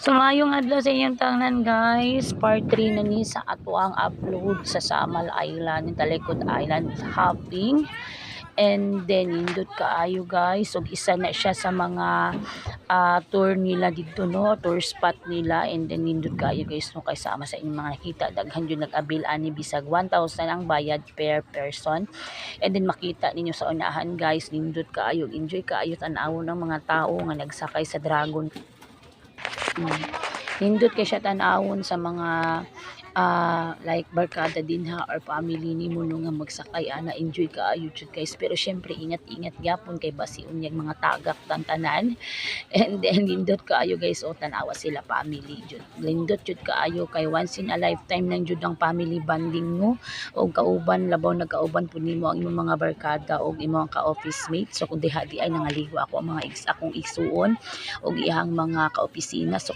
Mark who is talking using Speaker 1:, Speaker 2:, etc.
Speaker 1: So maayong adlaw sa inyong tanan guys. Part 3 na ni sa ato ang upload sa Samal Island, Talikod Island hopping. And then indot kaayo guys. So isa na siya sa mga tour nila dito no, tour spot nila. And then indot kaayo guys no, kay sama sa inyong mga nakita daghan jud nag-abil ani bisag 1,000 ang bayad per person. And then makita ninyo sa unahan guys, nindot kaayo, enjoy kaayo tan-awon ng mga tao nga nagsakay sa dragon. Nindot kay siya tan-awon sa mga like barkada din ha or family ni mo no nga magsakay ana, enjoy kaayo jud guys. Pero syempre ingat-ingat gyapon kay basi unyag mga tagak tanan. And then nindot kaayo guys, o tan-awa sila family jud. Nindot jud kaayo kay once in a lifetime lang jud ang family bonding mo og kauban, labaw nagkauban pud nimo ang imong mga barkada og imong ka-office mate. So kung diha di ay nangaligo ako ang mga akong igsuon og iyang mga kaopisina. So